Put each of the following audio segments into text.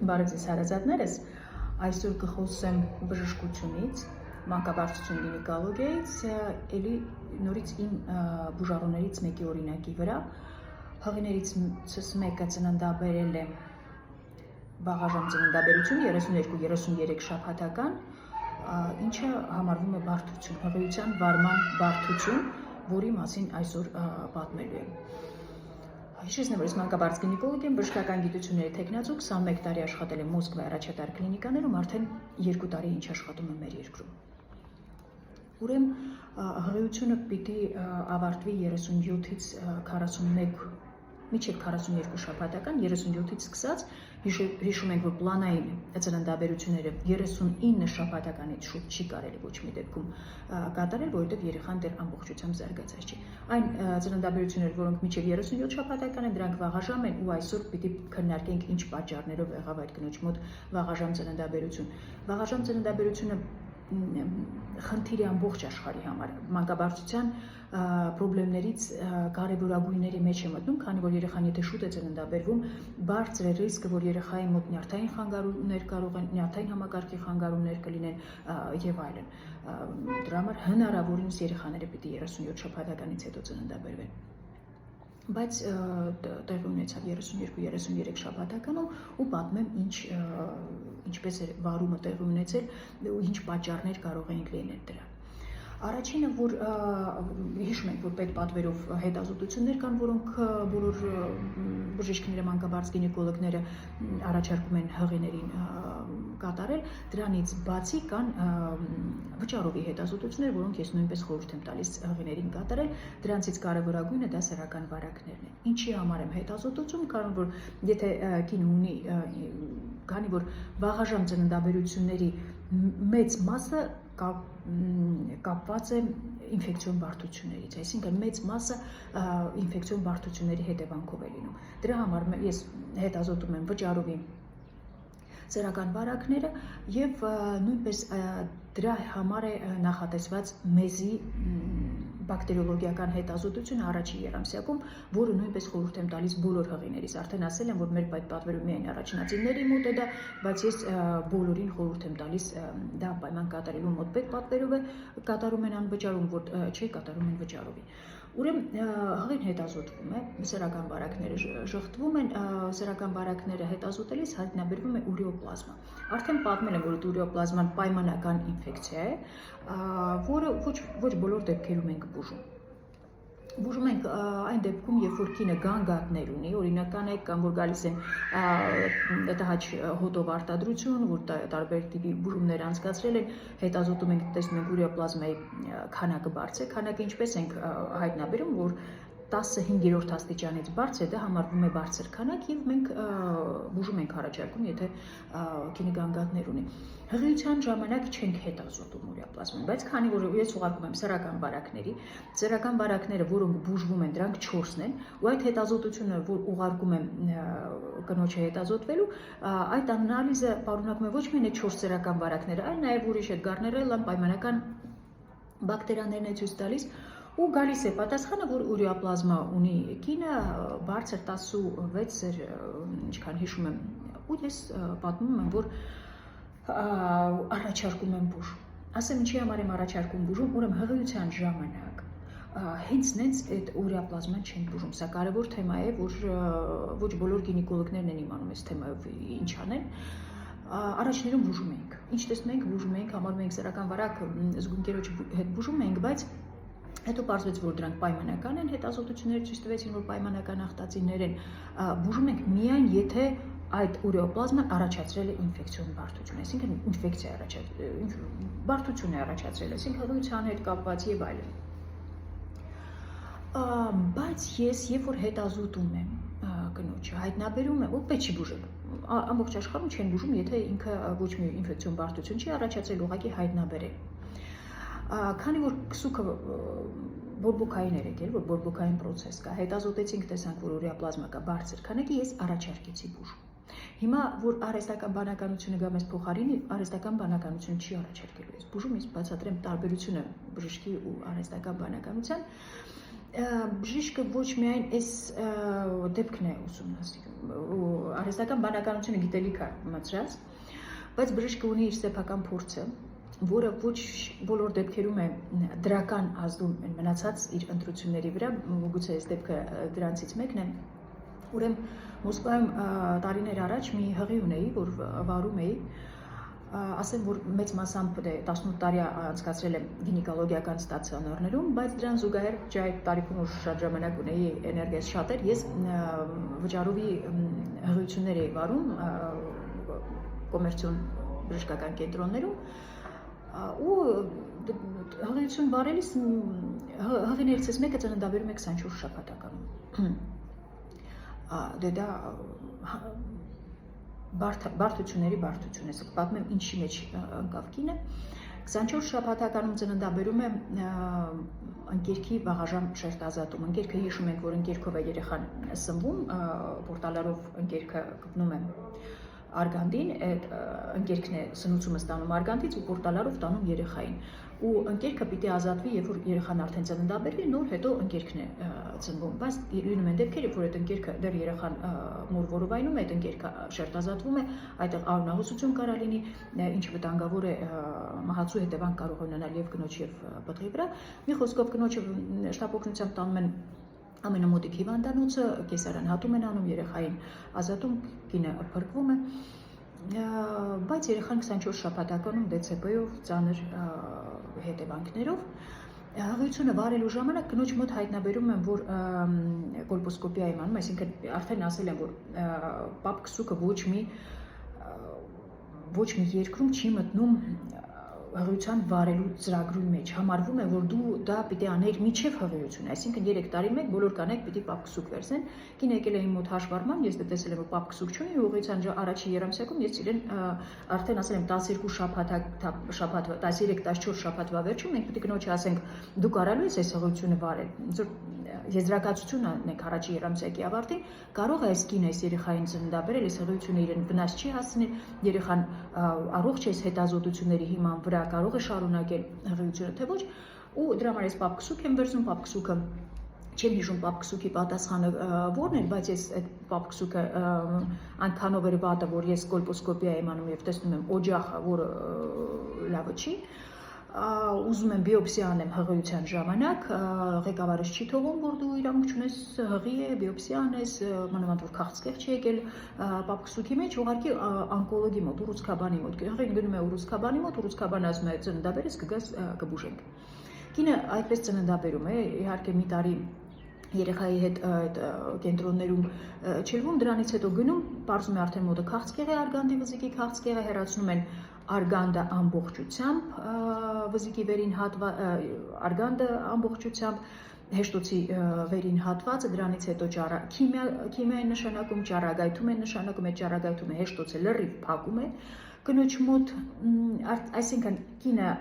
Բարև ձեզ հարազատներս, այսօր կխոսեմ բժշկությունից, մանկաբարձություն գինեկոլոգիայից, էլի նորից իմ բուժառուներից մեկի օրինակի վրա, հղիներից մեկը ծննդաբերել է վաղաժամ ծննդաբերություն 32-33 շաբաթական, ինչը համարվում է բարդություն, հղիության վարման բարդություն, որի մասին այսօր պատմելու եմ։ Հիշեցնեմ, որ ես մանկաբարձ գինեկոլոգ եմ, բժշկական գիտությունների թեկնածու, 21 տարի աշխատել եմ Մոսկվայի առաջատար կլինիկաներում, արդեն 2 տարի ինչ աշխատում եմ մեր երկրում։ Ուրեմն հղիությունը պիտի ավարտվի 37-ից 41 մինչև 42 շաբաթական, 37-ից սկսած, հիշում ենք, որ պլանային ծննդաբերությունները 39 շաբաթականից շուտ չի կարելի ոչ մի դեպքում կատարել, որովհետև երեխան դեռ ամբողջությամբ զարգացած չի։ Այն ծննդաբերությունները, որոնք մինչև 37 շաբաթական են, դրանք վաղաժամ են ու այսօր պիտի քննարկենք ինչ պատճառներով եղավ այդ կնոջ մոտ վաղաժամ ծննդաբերություն։ Վաղաժամ ծննդաբերությունը խնդիր է ամբողջ աշխարհի համար, մանկաբարձության պրոբլեմներից կարևորագույնների մեջ է մտնում, քանի որ երեխան եթե շուտ է ծննդաբերվում, բարձր է ռիսկը, որ երեխայի մոտ նյարդային խանգարումներ կարող են, նյարդային համակարգի խանգարումներ կլինեն եւ այլն։ Դրա համար հնարավորինս երեխաները պիտի 37 շաբաթականից հետո ծննդաբերվեն։ Բայց տեղի ունեցավ 32-33 շաբաթականում ու պատմեմ ինչպես է վարումը տեղի ունեցել ու ինչ պատճառներ կարող էին լինել դրան։ Առաջինը, որ հիշում ենք, որ պետպատվերով հետազոտություններ կան, որոնք բոլոր բժիշկները, մանկաբարձ գինեկոլոգները առաջարկում են հղիներին կատարել, դրանից բացի կան վճարովի հետազոտություններ, որոնք ես նույնպես խորհուրդ եմ տալիս հղիներին կատարել, դրանցից կարևորագույնը դա սեռական վարակներն են։ Ինչի համար եմ հետազոտություն, քանի որ եթե կինը ունի, քանի որ վաղաժամ ծննդաբերությունների մեծ մասը կապված է ինֆեկցիոն բարդություններից, այսինքն մեծ մասը ինֆեկցիոն բարդությունների հետևանքով է լինում։ Դրա համար ես հետազոտում եմ վճարովի սեռական վարակները եւ նույնպես դրա համար է նախատեսված մեզի բակտերիոլոգիական հետազոտությունը առաջին երամսյակում, որը նույնպես խորհուրդ եմ տալիս բոլոր հղիներիս։ Արդեն ասել եմ, որ մեր պետպատվերում միայն առաջնածինների մոտ է դա, բայց ես բոլորին խորհուրդ եմ տալիս դա պայման կատարելու մոտ պետպատվերով է կատարում են անվճարում, որ չէ կատարում են վճարովի։ Ուրեմն հղին հետազոտվում է, սեռական վարակները ժխտվում են, սեռական վարակները հետազոտելիս հայտնաբերվում է ուրեոպլազմա։ Արդեն պատմել եմ, որ ուրեոպլազման պայմանական ինֆեկցիա է, որը ոչ բոլոր դեպքերում ենք բուժում։ Բուժում ենք այն դեպքում, երբ որ կինը գանգատներ ունի, օրինակ կանայք կան, որ գալիս են տհաճ հոտով արտադրություն, որ տարբեր տիպի բուժումներ անցկացրել են, հետազոտում ենք, տեսնում ենք ուրեոպլազմայի քանակը բարձր է, քանակը ինչպես ենք հայտնաբերում, որ 15-րդ աստիճանից բարձր է, դա համարվում է բարձր քանակ եւ մենք բուժում ենք առաջարկում, եթե կինը գանգատներ ունի։ Հղիության ժամանակ չենք հետազոտում ուրեոպլազման, բայց քանի որ ես ուղարկում եմ սեռական վարակները, որոնք բուժվում են, դրանք 4-ն են, ու այդ հետազոտությունը, որ ուղարկում եմ կնոջը հետազոտվելու, այդ անալիզը պարունակում է ոչ միայն այդ 4 սեռական վարակները, այլ նաեւ ուրիշ էդգարներելլան պայմանական բակտերիաներն է ցույց տալիս ու գալիս է պատասխանը, որ ուրեոպլազմա ունի կինը բարձր 16, ինչքան հիշում եմ, ու ես պատմում եմ, որ առաջարկում եմ բուժում։ Ասեմ ինչի համար եմ առաջարկում բուժում, ուրեմն հղիության ժամանակ հենց նենց այդ ուրեոպլազման չեն բուժում։ Սա կարևոր թեմա է, որ ոչ բոլոր գինեկոլոգներն են իմանում այս թեմայով ինչ անել։ Առաջներում բուժում ենք։ Ինչ տեսնում ենք, բուժում ենք, համարում ենք սեռական վարակ, զգույնքերոջ հետ բուժում ենք, բայց հետո պարզվեց, որ դրանք պայմանական են, հետազոտությունները ցույց տվեցին, որ պայմանական ախտածիններ են, բուժում ենք միայն եթե այդ ուրեոպլազման առաջացրել է ինֆեկցիոն բարդություն, այսինքն ինֆեկցիա բարդություն է առաջացրել, այսինքն հղիության հետ կապված եւ այլն։ Բայց ես երբ որ հետազոտում եմ կնոջը, հայտնաբերում եմ, որ պետք չի բուժել։ Ամբողջ աշխարհում չեն բուժում, եթե ինքը ոչ մի ինֆեկցիոն բարդություն չի առաջացրել, ուղղակի հայտնաբերել։ Քանի որ քսուկը բորբոքային էր եկել, որ բորբոքային process կա, հետազոտեցինք, տեսանք, որ ուրեոպլազմա կա բարձր քանակի, ես առաջարկեցի բուժում։ Հիմա որ արհեստական բանականությունը գա մեզ փոխարինի, արհեստական բանականությունը չի առաջարկելու ես բուժում, ես բացատրեմ տարբերությունը բժշկի ու արհեստական բանականության։ բժիշկը ոչ միայն այս դեպքն է ուսումնասիրում, արհեստական բանականությունը գիտելիք է մտցրած, բայց բժիշկը ունի իր սեփական փորձը, որը ոչ բոլոր դեպքերում է դրական ազդում մնացած իր ընտրությունների վրա, գուցե այս դեպքը դրանցից մեկն է, ուրեմն Մոսկվայում տարիներ առաջ մի հղի ունեի, որ վարում էի, ասեմ, որ մեծ մասամբ 18 տարի անցկացրել եմ գինեկոլոգիական ստացիոնարներում, բայց դրան զուգահեռ այդ տարիքում որ շատ ժամանակ ունեի, էներգիաս շատ էր, ես վճարովի հղիություններ էի վարում կոմերցիոն բժշկական կենտրոններում ու հղիություն վարելիս հղիներից մեկը ծննդաբերում է 24 շաբաթականում դա բարդությունների բարդություն է, պատմեմ ինչի մեջ ընկավ կինը, 24 շաբաթականում ծննդաբերում է ընկերքի վաղաժամ շերտազատում, ընկերքը հիշում ենք, որ ընկերքով է երեխան սնվում, պորտալարով ընկերքը գտնում է արգանդին, ընկերքն է սնուցումը ստանում արգանդից ու պորտալարով տանում երեխային ու ընկերքը պիտի ազատվի, երբ որ երեխան արդեն ծննդաբերվի, նոր հետո ընկերքն է ծնվում, բայց լինում են դեպքեր, երբ որ այդ ընկերքը դեռ երեխան մոր որովայնում է, այդ ընկերքը շերտազատվում է, այդտեղ անունահոսություն կարող լինի, ինչ վտանգավոր է մահացու հետևանք կարող ունենալ եւ կնոջ եւ պտղի վրա, մի խոսքով կնոջը շտապօգնությամբ տանում են ամենամոտիկ հիվանդանոցը, կեսարան հատում են անում, երեխային ազատում, կինը փրկվում է, բայց երեխան 24 շաբաթականում DCP-ով ծանր հետևանքներով հղիությունը վարելու ժամանակ կնոջ մոտ հայտնաբերում են, որ կոլպոսկոպիա եմ անում, այսինքն արդեն ասել են, որ պապ-քսուկը ոչ մի երկրում չի մտնում հղիության վարելու ծրագրի մեջ, համարվում է, որ դու դա պիտի աներ միջև հղիություն, այսինքն 3 տարի մեկ բոլոր կանայք պիտի պապ-քսուկ վերցնեն, կին եկել է իմ մոտ հաշվառման, ես տեսել եմ, որ պապ-քսուկ չունի, հղիության առաջի երամսյակում ես իրեն արդեն ասել եմ 12 շաբաթ, 13-14 շաբաթվա վերջում մենք պիտի կնոջը ասենք դու կարալու ես այս հղիությունը վարել, եզրակացություն անենք առաջի երամսյակի ավարտին, կարող է այս կինը այս երեխային ծննդաբերել, այս հղիությունը իրեն վնաս չի հասցնել, երեխան առողջ է այս հետազոտությունների հիման վրա կարող է շարունակել հղիությունը, թե ոչ, ու դրա համար ես պապ-քսուկ եմ վերցնում, պապ-քսուկը չեմ հիշում պապ-քսուկի պատասխանը որն էր, բայց ես այդ պապ-քսուկը այնքանով էր վատը, որ ես կոլպոսկոպիա եմ անում եւ տեսնում եմ օջախը, որը լավը չի, ուզում եմ բիոպսիա անեմ հղիության ժամանակ, ղեկավարս չի թողում, որ դու իրավունք չունես հղի է, բիոպսիա անես, մանավանդ որ քաղցկեղ չի եկել պապ-քսուկի մեջ, ուղղակի օնկոլոգի մոտ, ուռուցքաբանի մոտ, հղին գնում է ուռուցքաբանի մոտ, ուռուցքաբանը ասում է ծննդաբերես կգաս կբուժենք։ Կինը այդպես ծննդաբերում է, իհարկե մի տարի երեխայի հետ այդ կենտրոններում չելվում, դրանից հետո գնում, պարզում է արդեն մոտը քաղցկեղ է, արգանդի վզիկի քաղցկեղ է, հեռացնում են արգանդը ամբողջությամբ, վզիկի վերին արգանդը ամբողջությամբ, հեշտոցի վերին հատվածը, դրանից հետո քիմիա են նշանակում, ճառագայթում են նշանակում, այդ ճառագայթումը հեշտոցը լրիվ փակում է, կնոջ մոտ, այսինքն կինը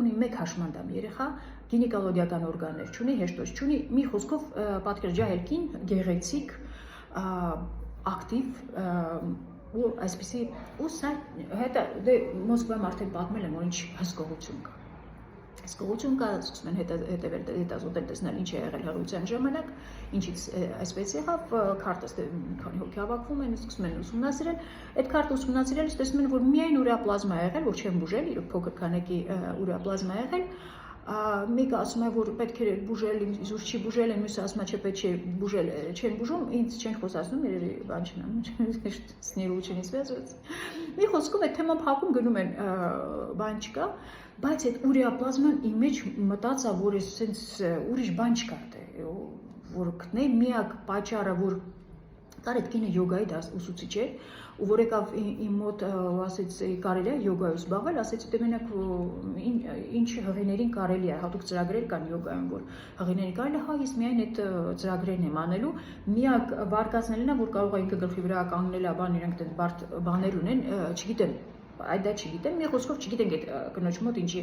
ունի մեկ հաշմանդամ երեխա, գինեկոլոգիական օրգաններ չունի, հեշտոց չունի, մի խոսքով պատկերջահել կին, գեղեցիկ, ակտիվ, ու այսպիսի, ու սա հետը, Մոսկվայում արդեն պատմել եմ, որ ինչ հսկողություն կա։ Հսկողություն կա, սկսում են հետազոտել տեսնել ինչ է եղել հղիության ժամանակ, ինչից այսպես եղավ, քարտը քանի հոգի հավաքվում են, սկսում են ուսումնասիրել, այդ քարտը ուսումնասիրելիս տեսնում են, որ միայն ուրեապլազմա ա եղել, որ չեն բուժել, փոքր քանակի ուրեապլազմա ա եղել, մեկը ասում է, որ պետք է բուժել, իզուր չի բուժել են, մյուսը ասում է, չէ պետք է բուժել, չեն բուժում, ինձ չեն խոսացնում, երևի բան չնամ, սնիրուչենից վեզվեց։ Մի խոսքով այդ թեման փակում գնում են, բան չկա, բայց այդ ուրեապլազման իմ մեջ մտածա, որ սենց ուրիշ բան չկա, որ գտնել միակ պատճառը, որ կար այդ կինը յոգայի ուսուցիչ էր, ու որ եկավ իմ մոտ ասեց կարելի է յոգայով զբաղվել, ասեց դե մենակ ինչ հղիներին կարելի է, հատուկ ծրագրեր կան յոգայում, որ հղիներին կարելի է, հա ես միայն այդ ծրագրերն եմ անելու, միակ վարկածներն է, որ կարող է ինքը գլխի վրա կանգնել է, բան իրանք դեռ բարդ բաներ ունեն, չգիտեմ, այդ դա չգիտեմ, մի խոսքով չգիտենք այդ կնոջ մոտ ինչի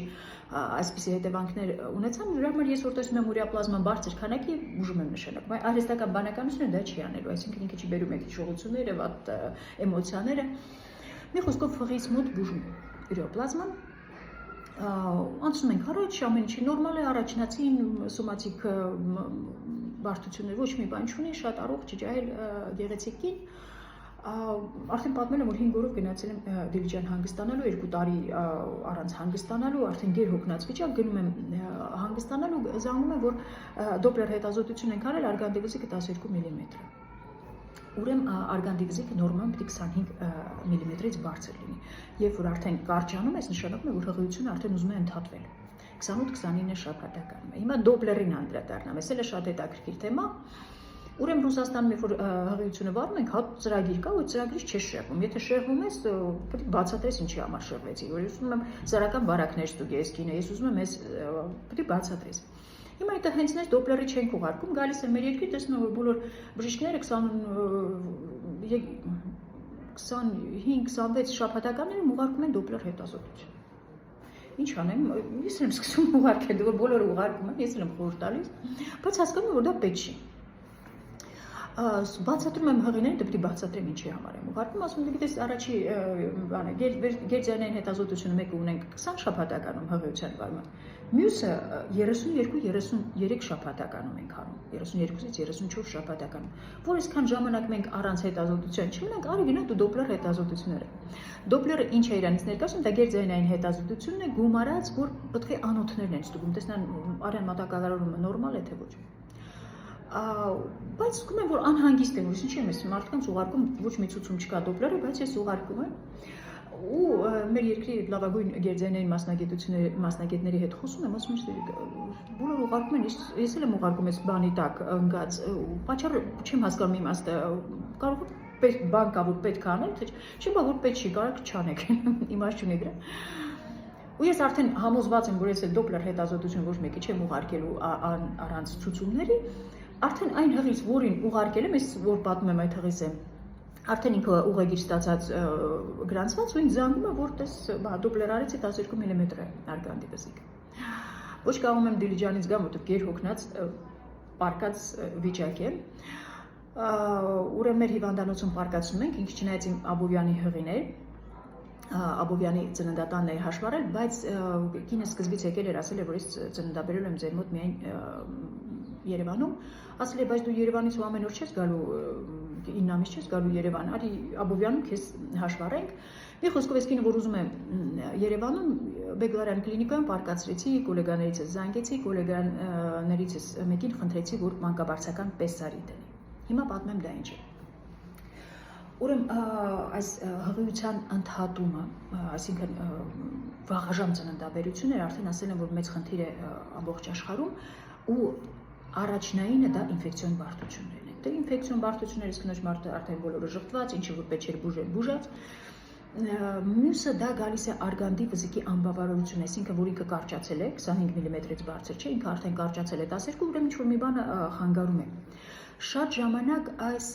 այսպիսի հետևանքներ ունեցան, դրա համար ես որ տեսնում եմ ուրեապլազման բարձր քանակի բուժում եմ նշանակում, արհեստական բանականությունը դա չի անելու, այսինքն ինքը չի բերում այդ հիշողությունները, վատ էմոցիաները, մի խոսքով հղից մոտ բուժում ուրեապլազման, անցնում ենք առաջ, ամեն ինչի նորմալ է, առաջնացին սոմատիկ բարդություններ, ոչ մի բան չունի, շատ առողջ, ջահել, գեղեցիկ կին։ Արդեն պատմել եմ, որ 5 օրով գնացել եմ Դիլիջան հանգստանալու, 2 տարի առանց հանգստանալու, արդեն գերհոգնած վիճակ, գնում եմ հանգստանալու, զանգում եմ, որ դոպլեր հետազոտություն ենք արել, արգանդի վզիկը 12 մմ։ Ուրեմն արգանդի վզիկը նորմալ պետք է 25 մմ-ից բարձր լինի։ Երբ որ արդեն կարճանում ես, նշանակում է, որ հղիությունը արդեն ուզում է ընդհատվել։ 28-29 շաբաթականում է։ Հիմա դոպլերին անդրադառնամ, այս էլ է շատ հետաքրքիր թեմա։ Ուրեմն Ռուսաստանում, երբ որ հղիությունը վարում ենք, հատ ծրագիր կա, ու ծրագրից չես շեղվում։ Եթե շեղվում ես, պետք է բացատրես ինչի համար շեղվեցի։ Որ ես ուզում եմ զարական բարակներ ստուգի այս կինը, ես ուզում եմ ես պետք է բացատրես։ Հիմա այդտեղ հենց նես դոպլերի չենք ուղարկում, գալիս է մեր երկիր, տեսնում եմ, որ բոլոր բժիշկները 25-26 շաբաթականներում ուղարկում են դոպլեր հետազոտություն։ Ինչ անեմ, ես եմ սկսում ուղարկել, որ բոլորը ուղարկում են, ես եմ խորհուրդ տալիս, բայց հասկանում եմ, որ դա պետք չի։ Բացատրում եմ հղիներին, դե պետք է բացատրեմ ինչի համար եմ ուղարկում, ասում եմ, գիտես առաջի գերձայնային հետազոտությունը մեկը ունենք 20 շաբաթականում հղիության վարման, մյուսը 32-33 շաբաթականում ենք անում, 32-ից 34 շաբաթականում, որ այսքան ժամանակ մենք առանց հետազոտության չունենք, արի գնա դու դոպլեր հետազոտությունները։ Դոպլերը ինչ է իրանից ներկայացնում, դա գերձայնային հետազոտությունն է, գումարած, որ պետք է անոթներն են ստուգում, տեսնան արյան մատակարարումը նորմալ է թե ոչ։ Բայց զգում եմ, որ անհանգիստ եմ, որ ինչ եմ ես մարդկանց ուղարկում, ոչ մի ցուցում չկա դոպլերը, բայց ես ուղարկում եմ ու մեր երկրի լավագույն գերձայնային մասնագետների հետ խոսում եմ, ասում եմ, բոլորը ուղարկում են, ես էլ եմ ուղարկում այս բանի տակ ընկած, պատճառը չեմ հասկանում իմաստը, կարող է բան կա, որ պետք է անել, թե չէ, որ պետք չի, կարող չանեք, իմաստ չունի դրա։ Ու ես արդեն համոզված եմ, որ ես էլ դոպլեր հետազոտություն ոչ մեկի չեմ ուղարկելու առանց ցուցումների, արդեն այն հղից, որին ուղարկել եմ, ես որ պատմում եմ այդ հղից եմ, արդեն ինքը ուղեգիր ստացած գրանցված ու ինձ զանգում է, որ տես դոպլեր արեցի 12 մմ արգանդի վզիկը։ Ոչ կարողում եմ Դիլիջանից գամ, որտեղ գերհոգնած պարկած վիճակ է։ Ուրեմն մեր հիվանդանոցում պարկացնում ենք, ինքը չնայած իմ Աբովյանի հղին է, Աբովյանի ծննդատանն է հաշվառել, բայց կինը սկզբից եկել էր ասել է, որ ես ծննդաբերել եմ ձեր մոտ միայն Երևանում, ասել է, բայց դու Երևանից ու ամեն օր չես գալու, 9 ամիս չես գալու Երևան, արի Աբովյանում քեզ հաշվառենք։ Մի խոսքով ես կինը, որ ուզում եմ Երևանում, Բեգլարյան կլինիկայում պարկացրեցի, գոլեգաներիցս զանգեցի, գոլեգաներիցս մեկին խնդրեցի, որ մանկաբարձական պեսարի դնի։ Հիմա պատմեմ դա ինչ է։ Ուրեմն այս հղիության ընդհատումը, այսինքն վաղաժամ ծննդաբերությունները արդեն ասել են, որ մեծ խնդիր է ամբողջ աշխարհում ու առաջնայինը դա ինֆեկցիոն բարդություններն են։ Դե ինֆեկցիոն բարդությունները կնոջ մարդը արդեն բոլորը ժխտված, ինչի որ պետք էր բուժած։ Մյուսը դա գալիս է արգանդի վզիկի անբավարարություն, այսինքն որ ինքը կարճացել է 25 մմ-ից բարձր չէ, ինքը արդեն կարճացել է 12, ուրեմն ինչ-որ մի բան խանգարում է։ Շատ ժամանակ այս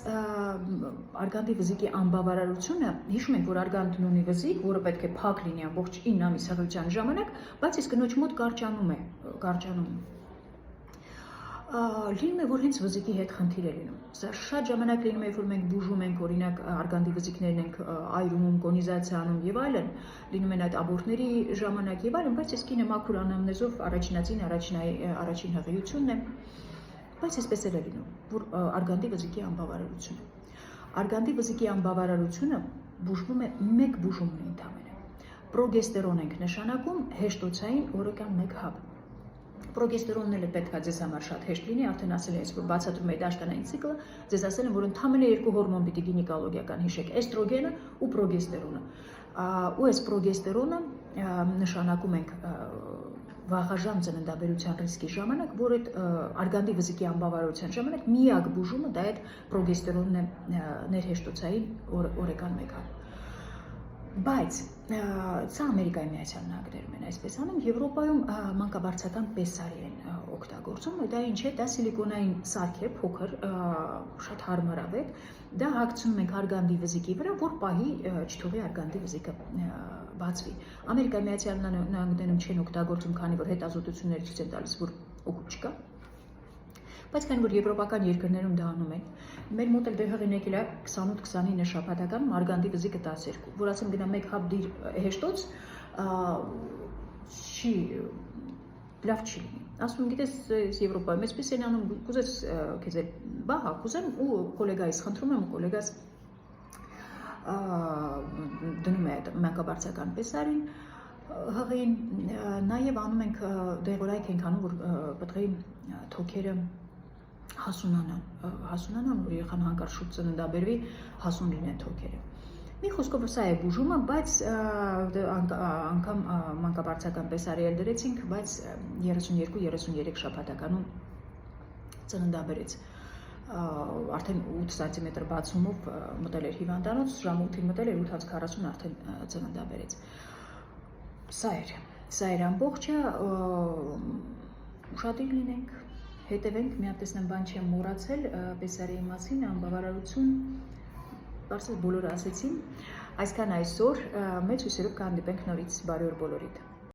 արգանդի վզիկի անբավարարությունը, հիշում ենք, որ արգանդն ունի վզիկ, որը պետք է փակ լինի ամբողջ 9 ամիս հղիության ժամանակ, բայց այս կնոջ մոտ կարճանում է։ Լինում է, որ հենց վզիկի հետ խնդիր է լինում։ Սա շատ ժամանակ լինում է, որ մենք բուժում ենք, օրինակ արգանդի վզիկներն ենք այրում, կոնիզացիա անում եւ այլն, լինում են այդ աբորտների ժամանակ եւ այլն, բայց այս կինը մաքուր անամնեզով առաջին հղիությունն է, բայց այսպես էլ է լինում, որ արգանդի վզիկի անբավարարությունը։ Արգանդի վզիկի անբավարարությունը բուժվում է մեկ բուժումն ընդհանրապես։ Պրոգեստերոն ենք նշանակում հեշտոցային օրական 1 հապ։ Պրոգեստերոնն էլ պետք է ձեզ համար շատ հեշտ լինի, արդեն ասել եմ, որ բացատրում եք դաշտանային ցիկլը, ձեզ ասել եմ, որ ընդհանրապես 2 հորմոն պիտի գինեկոլոգիական հիշեք, էստրոգենը ու պրոգեստերոնը։ Ու այս պրոգեստերոնը նշանակում ենք վաղաժամ ծննդաբերության ռիսկի ժամանակ, որ այդ արգանդի վզիկի անբավարարության ժամանակ միակ բուժումը դա այդ պրոգեստերոնն է ներհեշտոցային օրական 1 հապ։ Բայց սա Ամերիկայի Միացյալ Նահանգներում են այսպես անում, Եվրոպայում մանկաբարձական պեսարի են օգտագործում, դա ինչ է, դա սիլիկոնային սարք է, փոքր, շատ հարմարավետ, դա հագցնում ենք արգանդի վզիկի վրա, որ պահի չթողի արգանդի վզիկը բացվի։ Ամերիկայի Միացյալ Նահանգներում չեն օգտագործում, քանի որ հետազոտությունները ցույց են տալիս, որ օգուտ չկա։ Բայց քանի որ եվրոպական երկրներում դա անում են, մեր մոտ էլ դեղին եկել է 28-29 շաբաթական արգանդի վզիկը 12, որ ասեմ գնա 1 հապ դիր հեշտոց, չի լավ չի լինի։ Ասում եմ, գիտես, Եվրոպայում այսպես են անում, կուզես քեզ բահա, կուզեմ ու գոլեգայից խնդրում եմ ու գոլեգաս դնում է մանկաբարձական պեսարին հղին, նաև անում ենք դեղորայք ենք անում, որ պետք է թոքերը հասունանան, որ երեխան հանկարծ շուտ ծննդաբերվի, հասուն լինեն թոքերը։ Մի խոսքով սա է բուժումը, բայց անգամ մանկաբարձական պեսարի էլ դրեցինք, բայց 32-33 շաբաթականում ծննդաբերեց։ Արդեն 8 սանտիմետր բացումով մտել էր հիվանդանոց, ժամը 8-ին մտել էր 8:40 արդեն ծննդաբերեց։ Սա էր ամբողջը, ուշադիր լինենք, հետևենք, մի հատ տեսնեմ բան չեմ մոռացել, պեսարի մասին, անբավարարություն, բարձր բոլորը ասեցին, այսքան այսօր, մեծ հույսերով կհանդիպենք նորից, բարի օր բոլորիդ։